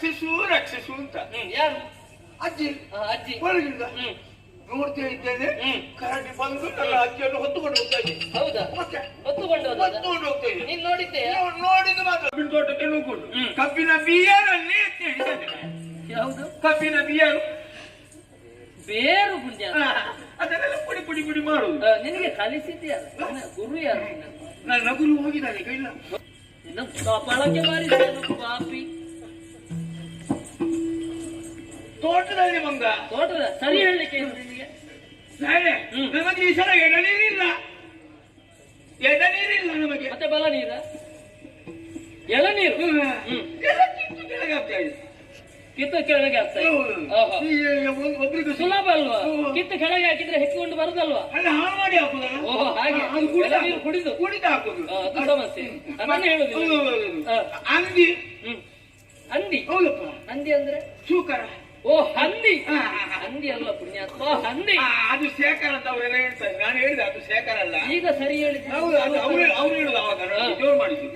ರಕ್ಷಿಸು ರಕ್ಷಿಸು ಅಂತ. ಯಾರು? ಅಜ್ಜಿ. ಅಜ್ಜಿ ಒಳಗಿಂದ ನೋಡ್ತಾ ಇದ್ದೇನೆ. ಕರಡಿ ಬಂದು ನನ್ನ ಅಜ್ಜಿಯನ್ನು ಹೊತ್ತುಕೊಂಡು ಹೋಗ್ತಾ ಇದ್ದೀನಿ. ಹೌದಾ? ಮತ್ತೆ ಹೊತ್ತುಕೊಂಡು ಹೋಗ್ತಾ ಇದ್ದೀನಿ. ನೀನ್ ನೋಡಿದ್ದೆ? ನೋಡಿದ್ದು ಮಾತ್ರ. ಕಬ್ಬಿನ ತೋಟಕ್ಕೆ ನುಗ್ಗುದು. ಕಬ್ಬಿನ ಬಿಯರಲ್ಲಿ ಯಾವುದು? ಕಬ್ಬಿನ ಬಿಯರು ಬೇರು ಪುಣ್ಯ. ಅದನ್ನೆಲ್ಲ ಪುಡಿ ಪುಡಿ ಪುಡಿ ಮಾಡುದು. ನಿನಗೆ ಕಲಿಸಿದ್ಯಾರ? ಗುರು ಯಾರು? ನನ್ನ ಗುರು ಹೋಗಿದ್ದಾನೆ ಈಗ ಇಲ್ಲ. ನಿನ್ನ ಕಪಾಳಕ್ಕೆ ಬಾರಿಸಿದ ಪಾಪಿ. ತೋಟದಲ್ಲಿ ಮಂಗ. ತೋಟದ ಸರಿ ಹೇಳಲಿಕ್ಕೆ ನಿನಗೆ ನಮಗೆ ಈ ಸಲ ಎಳನೀರಿಲ್ಲ. ಎಳನೀರಿಲ್ಲ ನಮಗೆ. ಮತ್ತೆ ಬಲ ನೀರ ಎಳನೀರು ಕೆಳಗೆ ಆಗ್ತಾ ಇದೆ. ಕಿತ್ತು ಕೆಳಗೆ ಆಗ್ತಾ ಇದೆ. ಒಬ್ರಿಗೆ ಸುಲಭ ಅಲ್ವಾ? ಕಿತ್ತು ಕೆಳಗೆ ಹಾಕಿದ್ರೆ ಹೆಕ್ಕೊಂಡು ಬರುದಲ್ವಾ? ಅಲ್ಲ ಹಾಳು ಮಾಡಿ ಹಾಕುದಲ್ಲ. ಓಹೋ ಹಾಗೆ ಎಳನೀರು ಕುಡಿದು ಹಾಕುದು. ದೊಡ್ಡ ಸಮಸ್ಯೆ. ಅದನ್ನೇ ಹೇಳುದಿಲ್ಲ. ಅಂದಿ. ಅಂದಿ. ಹೌದಪ್ಪ. ಅಂದಿ ಅಂದ್ರೆ ಸೂಕರ. ಓ ಹಂದಿ. ಹಂದಿ ಅಲ್ಲ ಪುಣ್ಯಾತ್ಮ, ಹಂದಿ. ಅದು ಶೇಖರ ಅಂತ ಅವರೆಲ್ಲ ಹೇಳ್ತಾರೆ. ನಾನು ಹೇಳಿದೆ ಅದು ಶೇಖರ ಅಲ್ಲ. ಈಗ ಸರಿ ಹೇಳಿದ್. ಹೌದು, ಅವ್ರು ಹೇಳುದು ಅವಾಗ ಜೋರು ಮಾಡಿದ್ದು.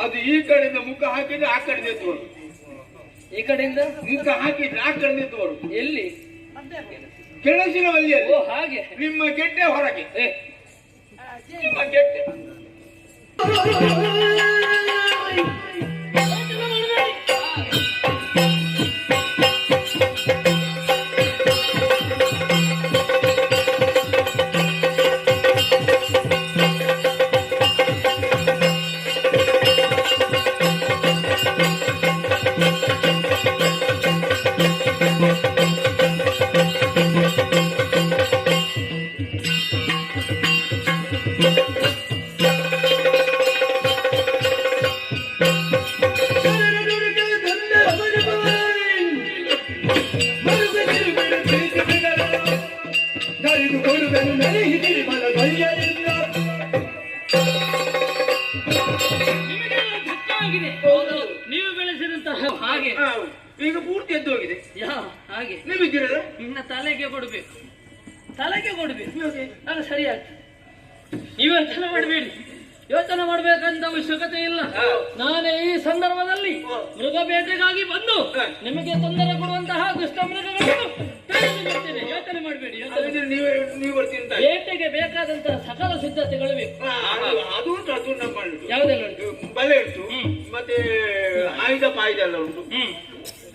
ಅದು ಈ ಕಡೆಯಿಂದ ಮುಖ ಹಾಕಿದ್ರೆ ಆ ಕಡೆ ಎತ್ತುವರು. ಈ ಕಡೆಯಿಂದ ಮುಖ ಹಾಕಿದ್ರೆ ಆ ಕಡೆ ಎತ್ತುವರು. ಎಲ್ಲಿ? ಕೆಳಸಿನ ಬಲ್ಲಿಯಲ್ಲಿ. ಓ ಹಾಗೆ. ನಿಮ್ಮ ಗೆಡ್ಡೆ ಹೊರಗೆ. ನಿಮ್ಮ ಗೆಡ್ಡೆ ನೀವು ಬೆಳೆಸಿದಂತಹ ಹಾಗೆ ಈಗ ಪೂರ್ತಿ ಎದ್ದು ಹೋಗಿದೆ. ಹಾಗೆ ನೀವಿದ್ದೀರಲ್ಲ, ನಿನ್ನ ತಲೆಗೆ ಕೊಡ್ಬೇಕು. ತಲೆಗೆ ಕೊಡ್ಬೇಕು. ಅದು ಸರಿಯಾಗ್ತದೆ. ನೀವು ಯೋಚನೆ ಮಾಡಬೇಡಿ. ಯೋಚನೆ ಮಾಡ್ಬೇಕಂತ ಅವಶ್ಯಕತೆ ಇಲ್ಲ. ನಾನೇ ಈ ಸಂದರ್ಭದಲ್ಲಿ ಮೃಗ ಬೇಟೆಗಾಗಿ ಬಂದು ನಿಮಗೆ ತೊಂದರೆ ಕೊಡುವಂತಹ ದುಷ್ಟ ಮೃಗಗಳನ್ನು ತೆಗೆದುಕೊಳ್ತೇನೆ. ಯೋಚನೆ ಮಾಡಬೇಡಿ. ಬೇಟೆಗೆ ಬೇಕಾದಂತಹ ಸಕಲ ಸಿದ್ಧತೆಗಳು ಬೇಕು. ಅದು ಉಂಟು, ಅದು ನಮ್ಮ ಯಾವುದೆಲ್ಲ ಉಂಟು? ಬಲೆ ಉಂಟು, ಮತ್ತೆ ಆಯುಧ ಪಾಯುಧ ಎಲ್ಲ ಉಂಟು.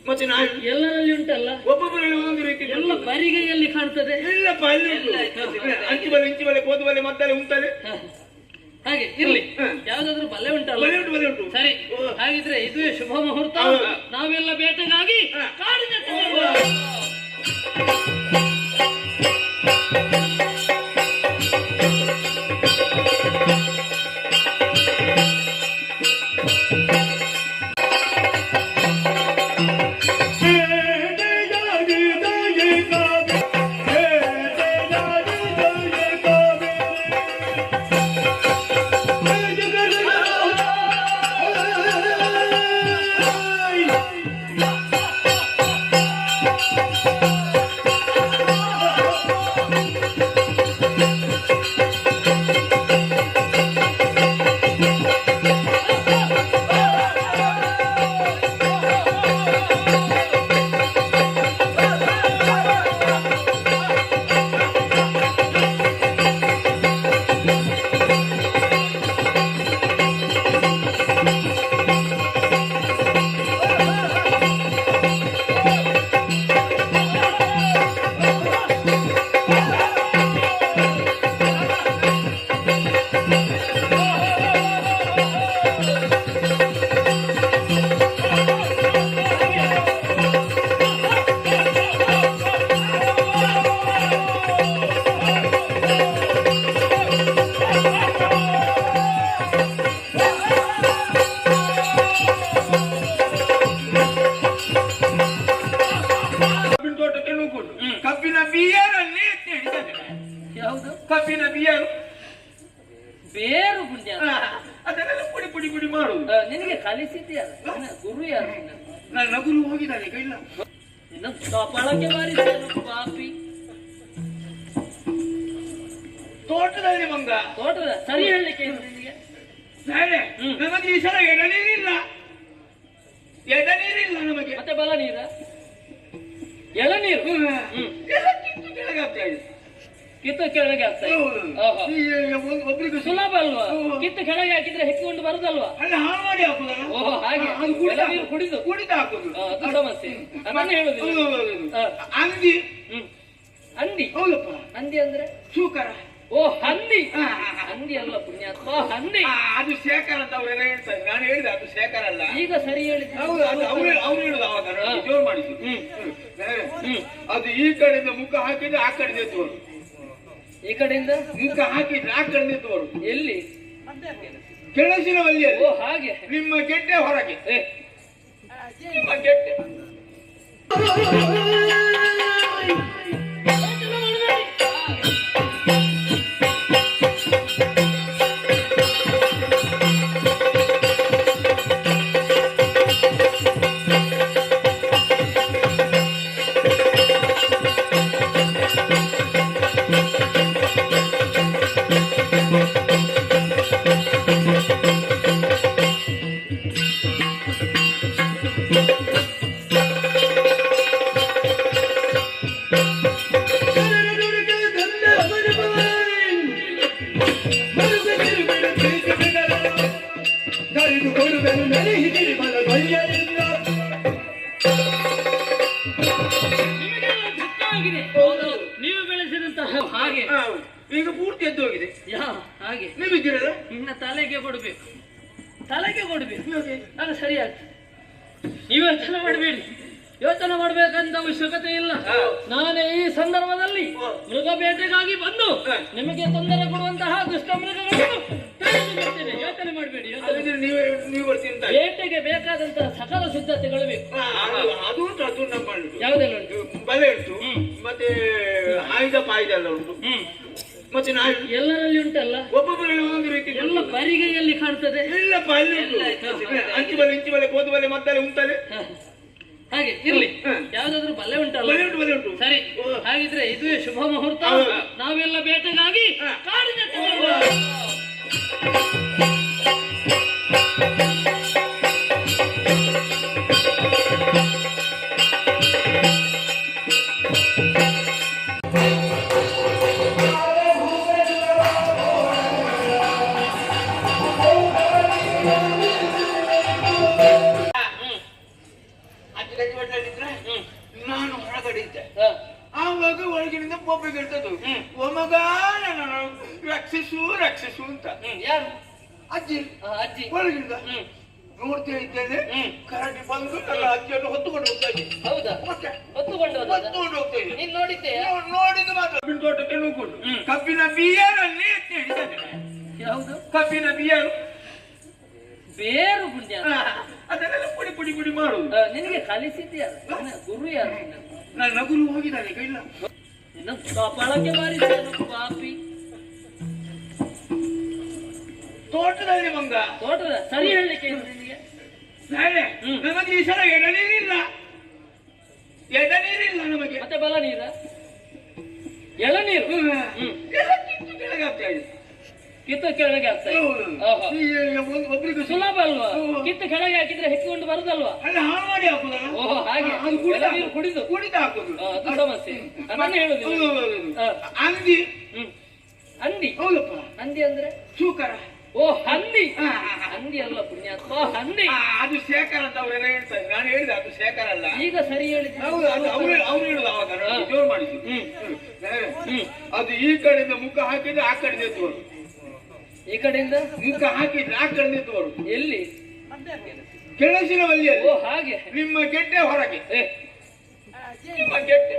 ಮತ್ತೆ ಎಲ್ಲರಲ್ಲಿ ಉಂಟಲ್ಲ, ಒಬ್ಬೊಬ್ಬರಲ್ಲಿ ಒಂದೊಂದು ರೀತಿ. ಎಲ್ಲ ಬರಿಗೈಯಲ್ಲಿ ಕಾಣ್ತದೆ. ಇಲ್ಲಪ್ಪ, ಅಲ್ಲಿ ಅಂಚು ಬಲೆ, ಇಂಚು ಬಲೆ, ಕೋದು ಬಲೆ, ಮತ್ತಲ್ಲಿ ಉಂಟಲೆ. ಹಾಗೆ ಇರ್ಲಿ. ಯಾವ್ದಾದ್ರು ಬಲೆ ಉಂಟಲ್ಲ? ಬಲೆ ಉಂಟು. ಸರಿ, ಹಾಗಿದ್ರೆ ಇದುವೇ ಶುಭ ಮುಹೂರ್ತ. ನಾವೆಲ್ಲ ಬೇಟೆಗಾಗಿ ಕಾಡಿನ ಕಬ್ಬಿನ ಬಿಯರು ಬೇರು ಪುಣ್ಯ. ಅದನ್ನೆಲ್ಲ ಪುಡಿ ಪುಡಿ ಪುಡಿ ಮಾಡುದು. ನಿನಗೆ ಕಲಿಸಿದ್ಯಾರ? ಗುರು ಯಾರು? ನನ್ನ ಗುರು ಹೋಗಿದ್ದಾನೆ ಈಗ ಇಲ್ಲ. ನಿನ್ನ ಕಪಾಳಕ್ಕೆ ಬಾರಿಸಿದ ಪಾಪಿ. ತೋಟದಲ್ಲಿ ಮಂಗ. ತೋಟದ ಸರಿ ಹೇಳಲಿಕ್ಕೆ ನಿನಗೆ ನಮಗೆ ಈ ಸಲ ಎಳನೀರಿಲ್ಲ. ಎಡ ನೀರಿಲ್ಲ ನಮಗೆ. ಮತ್ತೆ ಬಲ ನೀರ ಎಳನೀರು ಎಲ್ಲ ಕಿತ್ತು ಕೆಳಗೆ ಆಗ್ತಾ ಇದೆ. ಕಿತ್ತು ಕೆಳಗೆ ಆಗ್ತಾ ಇದೆ. ಆಹಾ. ಒಬ್ರಿಗೆ ಸುಲಭ ಅಲ್ವಾ? ಕಿತ್ತು ಕೆಳಗೆ ಹಾಕಿದ್ರೆ ಹೆಕ್ಕಿಕೊಂಡು ಬರುದಲ್ವಾ? ಅಲ್ಲ ಹಾಳು ಮಾಡಿ ಹಾಕುದಲ್ಲ. ಓಹೋ ಹಾಗೆ. ಅದು ಎಳನೀರು ಕುಡಿದು ಕುಡಿದು ಹಾಕುದು. ಅದು ಸಮಸ್ಯೆ. ಅದನ್ನ ಹೇಳುದಿಲ್ಲ. ಅಂಗಿ ಅಂದಿ. ಹೌದಪ್ಪ. ಅಂದಿ ಅಂದ್ರೆ ಸೂಕರ. ಓ ಹಂದಿ. ಹಂದಿ ಅಲ್ಲ ಪುಣ್ಯಾತ್ಮ, ಹಂದಿ. ಅದು ಶೇಖರ್ ಅಂತ ಅವರೆಲ್ಲ ಹೇಳ್ತಾರೆ. ನಾನು ಹೇಳಿದೆ ಅದು ಶೇಖರ್ ಅಲ್ಲ. ಈಗ ಸರಿ ಹೇಳಿದ. ಹೌದು, ಅದು ಅವ್ರು ಹೇಳುದು ಅವಾಗ ಜೋರ್ ಮಾಡಿದ್ದು. ಅದು ಈ ಕಡೆಯಿಂದ ಮುಖ ಹಾಕಿದ್ರೆ ಆ ಕಡೆ ನಿಂತವರು, ಈ ಕಡೆಯಿಂದ ಮುಖ ಹಾಕಿದ್ರೆ ಆ ಕಡೆ ನಿಂತವರು. ಎಲ್ಲಿ? ಕೆಳಸಿನ ಓ ಹಾಗೆ. ನಿಮ್ಮ ಗೆಡ್ಡೆ ಹೊರಗೆ. ನಿಮ್ಮ ಗೆಡ್ಡೆ ನೀವು ಬೆಳೆಸಿದಂತಹ ಹಾಗೆ ಈಗ ಪೂರ್ತಿ ಎದ್ದು ಹೋಗಿದೆ. ಹಾಗೆ ನೀವಿದ್ದೀರಲ್ಲ, ನಿನ್ನ ತಲೆಗೆ ಕೊಡ್ಬೇಕು, ತಲೆಗೆ ಕೊಡ್ಬೇಕು. ನಾನು ಸರಿಯಾಗ್ತದೆ. ನೀವು ಯೋಚನೆ ಮಾಡಬೇಡಿ, ಯೋಚನೆ ಮಾಡ್ಬೇಕಂತ ಅವಶ್ಯಕತೆ ಇಲ್ಲ. ನಾನೇ ಈ ಸಂದರ್ಭದಲ್ಲಿ ಮೃಗ ಬೇಟೆಗಾಗಿ ಬಂದು ನಿಮಗೆ ತೊಂದರೆ ಕೊಡುವಂತಹ ದುಷ್ಟ ಮೃಗಗಳನ್ನು ತಡೆದುಬಿಡ್ತೇನೆ. ಯೋಚನೆ ಮಾಡಬೇಡಿ. ನೀವು ಬರ್ತೀನಿ. ಬೇಟೆಗೆ ಬೇಕಾದಂತಹ ಸಕಲ ಸಿದ್ಧತೆಗಳು ಬೇಕು. ಅದು ಉಂಟು, ಅದು ನಮ್ಮ ಯಾವುದೆಲ್ಲ ಉಂಟು? ಬಲೆ ಉಂಟು, ಮತ್ತೆ ಆಯುಧ ಪಾಯುಧ ಎಲ್ಲ ಉಂಟು, ಮತ್ತೆ ನಾವು ಎಲ್ಲರಲ್ಲಿ ಉಂಟಲ್ಲ. ಒಬ್ಬೊಬ್ಬರಲ್ಲಿ ಒಂದೊಂದು ರೀತಿ ಎಲ್ಲ ಬರಿಗೈಯಲ್ಲಿ ಕಾಣ್ತದೆ. ಇಲ್ಲಪ್ಪ, ಅಲ್ಲಿ ಅಂಚು ಬಲೆ, ಇಂಚು ಬಲೆ, ಕೋದು ಬಲೆ, ಮತ್ತಲ್ಲಿ ಉಂಟದೆ. ಹಾಗೆ ಇರ್ಲಿ. ಯಾವ್ದಾದ್ರು ಬಲೆ ಉಂಟಲ್ಲ? ಬಲೆ ಉಂಟು, ಬಲೆ ಉಂಟು. ಸರಿ, ಹಾಗಿದ್ರೆ ಇದುವೇ ಶುಭ ಮುಹೂರ್ತ. ನಾವೆಲ್ಲ ಬೇಟೆಗಾಗಿ ಕಾಡಿನ ನಾನು ಹೊರಗಡೆ ಇದ್ದೆ. ಆವಾಗ ಒಳಗಿನಿಂದ ಬೊಬ್ಬೆ ಕೇಳ್ತದ್ದು, ಒಮಗ ನನ್ನನ್ನು ರಕ್ಷಿಸು ರಕ್ಷಿಸು ಅಂತ. ಯಾರು? ಅಜ್ಜಿ. ಅಜ್ಜಿ ಒಳಗಿಂದ ನೋಡ್ತಾ ಇದ್ದೇನೆ. ಕರಡಿ ಬಂದು ನನ್ನ ಅಜ್ಜಿಯನ್ನು ಹೊತ್ತುಕೊಂಡು ಹೋಗ್ತಾ ಇದ್ದೆ. ಹೌದಾ? ಹೊತ್ತುಕೊಂಡು ಹೋಗ್ತಾ ಇದ್ದೆ. ನೀನ್ ನೋಡಿದ್ದೆ? ನೋಡಿದ್ದು ಮಾತ್ರ. ಕಬ್ಬಿನ ತೋಟಕ್ಕೆ ನುಗ್ಕೊಂಡು ಕಬ್ಬಿನ ಬಿಯರನ್ನೇ ಎತ್ತಿ ಹಿಡಿದಿದ್ದೇನೆ. ಯಾವುದು? ಕಬ್ಬಿನ ಬಿಯರು, ಬೇರು. ಪುಣ್ಯ. ಅದನ್ನೆಲ್ಲ ಪುಡಿ ಪುಡಿ ಪುಡಿ ಮಾಡುದು. ನಿನಗೆ ಕಲಿಸಿದ್ಯಾರು? ಗುರು ಯಾರು? ನನ್ನ ಗುರು ಹೋಗಿದ್ದಾನೆ, ಈಗ ಇಲ್ಲ. ನಿನ್ನ ಕಪಾಳಕ್ಕೆ ಬಾರಿಸಿದ ಪಾಪಿ. ತೋಟದಲ್ಲಿ ಮಂಗ. ತೋಟದ ಸರಿ ಹೇಳಲಿಕ್ಕೆ ನಿನಗೆ ನಮಗೆ ಈ ಸಲ ಎಡ ನೀರಿಲ್ಲ, ಎಡ ನೀರಿಲ್ಲ ನಮಗೆ. ಮತ್ತೆ ಬಲ ನೀರ ಎಳನೀರು ಎಲ್ಲ ಕಿತ್ತು ಕೆಳಗೆ ಆಗ್ತಾ ಇದೆ. ಕಿತ್ತು ಕೆಳಗೆ ಆಗ್ತಾ ಇದೆ. ಒಬ್ರಿಗೆ ಸುಲಭ ಅಲ್ವಾ? ಕಿತ್ತು ಕೆಳಗೆ ಹಾಕಿದ್ರೆ ಹೆಕ್ಕಿಕೊಂಡು ಬರುದಲ್ವಾ? ಅಲ್ಲ ಹಾಳು ಮಾಡಿ ಹಾಕುದಲ್ಲ. ಓಹೋ ಹಾಗೆ. ಎಳನೀರು ಕುಡಿದು ಕುಡಿದು ಹಾಕುದು. ಅದು ಸಮಸ್ಯೆ. ಅದನ್ನ ಹೇಳುದಿಲ್ಲ. ಅಂಗಿ. ಅಂದಿ. ಹೌದಪ್ಪ. ಅಂದಿ ಅಂದ್ರೆ ಸೂಕರ. ಓ ಹಂದಿ. ಹಂದಿ ಅಲ್ಲ ಪುಣ್ಯಾತ್ಮ, ಹಂದಿ. ಅದು ಶೇಖರ್ ಅಂತ ಅವರೆಲ್ಲ ಹೇಳ್ತಾರೆ. ನಾನು ಹೇಳಿದೆ ಅದು ಶೇಖರ್ ಅಲ್ಲ. ಈಗ ಸರಿ ಹೇಳಿದ. ಹೌದು, ಅದು ಅವ್ರು ಹೇಳುದು ಅವಾಗ ಜೋರ್ ಮಾಡಿದ್ದು. ಅದು ಈ ಕಡೆಯಿಂದ ಮುಖ ಹಾಕಿದ್ರೆ ಆ ಕಡೆ ನಿಂತವರು, ಈ ಕಡೆಯಿಂದ ಮುಖ ಹಾಕಿದ್ರೆ ಆ ಕಡೆ ನಿಂತವರು. ಎಲ್ಲಿ? ಕೆಳಸಿನ ಬಲ್ಲಿಯಲ್ಲಿ. ಓ ಹಾಗೆ. ನಿಮ್ಮ ಗೆಡ್ಡೆ ಹೊರಗೆ. ನಿಮ್ಮ ಗೆಡ್ಡೆ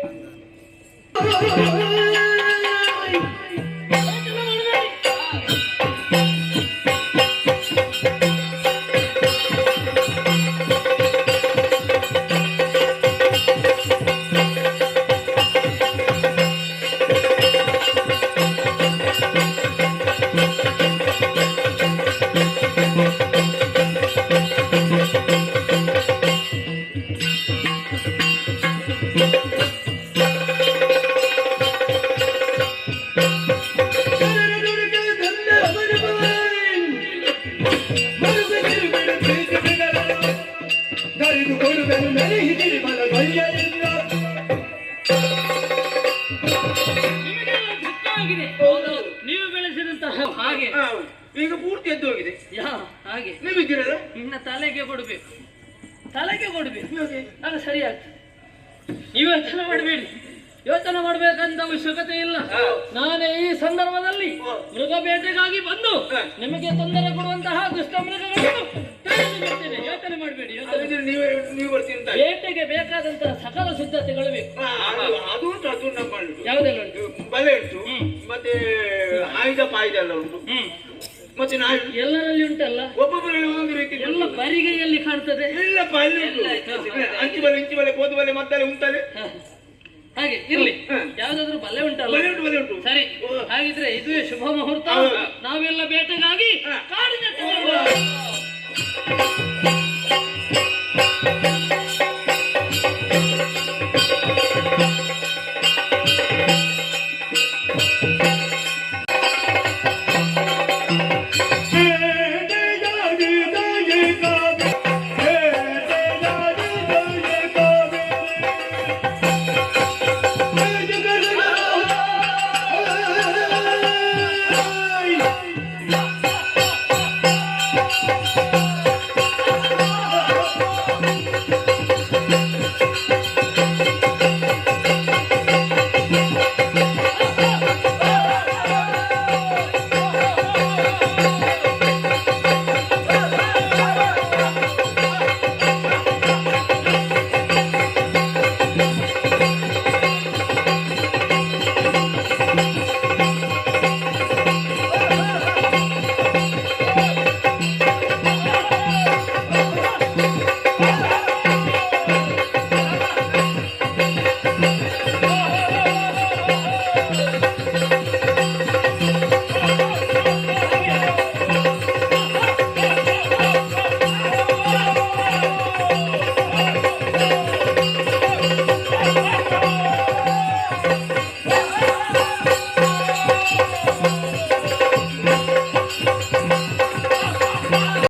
ಹಾಗೆ ಹಾ, ಈಗ ಪೂರ್ತಿ ಎದ್ದು ಹೋಗಿದೆ. ಯಾ ಹಾಗೆ ನೀವಿದ್ದೀರಲ್ಲ? ನಿನ್ನ ತಲೆಗೆ ಕೊಡ್ಬೇಕು, ತಲೆಗೆ ಕೊಡ್ಬೇಕು. ಅದು ಸರಿ ಆಗ್ತದೆ. ನೀವು ಯೋಚನೆ ಮಾಡಬೇಡಿ, ಯೋಚನೆ ಮಾಡ್ಬೇಕಂತ ಅವಶ್ಯಕತೆ ಇಲ್ಲ. ನಾನೇ ಈ ಸಂದರ್ಭದಲ್ಲಿ ಮೃಗ ಬೇಟೆಗಾಗಿ ಬಂದು ನಿಮಗೆ ತೊಂದರೆ ಕೊಡುವಂತಹ ದುಷ್ಟ ಮೃಗಗಳನ್ನು ತಡೆದು ಬಿಡ್ತೇನೆ. ಯೋಚನೆ ಮಾಡಬೇಡಿ. ನೀವು ಬರ್ತೀನಿ ಅಂತ. ಬೇಟೆಗೆ ಬೇಕಾದಂತಹ ಸಕಲ ಸಿದ್ಧತೆಗಳು ಬೇಕು. ಅದು ಉಂಟು, ಅದು ನಮ್ಮಲ್ಲಿ ಯಾವುದೆಲ್ಲ ಉಂಟು? ಬಲೆ ಉಂಟು, ಮತ್ತೆ ಆಯುಧ ಪಾಯುಧ ಎಲ್ಲ ಉಂಟು, ಮತ್ತೆ ನಾಯಿ ಎಲ್ಲರಲ್ಲಿ ಉಂಟಲ್ಲ. ಒಬ್ಬೊಬ್ಬರಲ್ಲಿ ಒಂದೊಂದು ರೀತಿ ಎಲ್ಲ ಬರಿಗೈಯಲ್ಲಿ ಕಾಣ್ತದೆ. ಇಲ್ಲಪ್ಪ, ಅಲ್ಲಿ ಅಂಚು ಬಲೆ, ಇಂಚು ಬಲೆ, ಬೋದು ಬಲೆ, ಮದ್ದಲೆ ಉಂಟಲೆ. ಹಾಗೆ ಇರ್ಲಿ. ಯಾವ್ದಾದ್ರು ಬಲೆ ಉಂಟಲ್ಲ? ಬಲೆ ಉಂಟು, ಬಲೆ ಉಂಟು. ಸರಿ, ಹಾಗಿದ್ರೆ ಇದುವೇ ಶುಭ ಮುಹೂರ್ತ. ನಾವೆಲ್ಲ ಬೇಟೆಗಾಗಿ ಕಾಡಿನ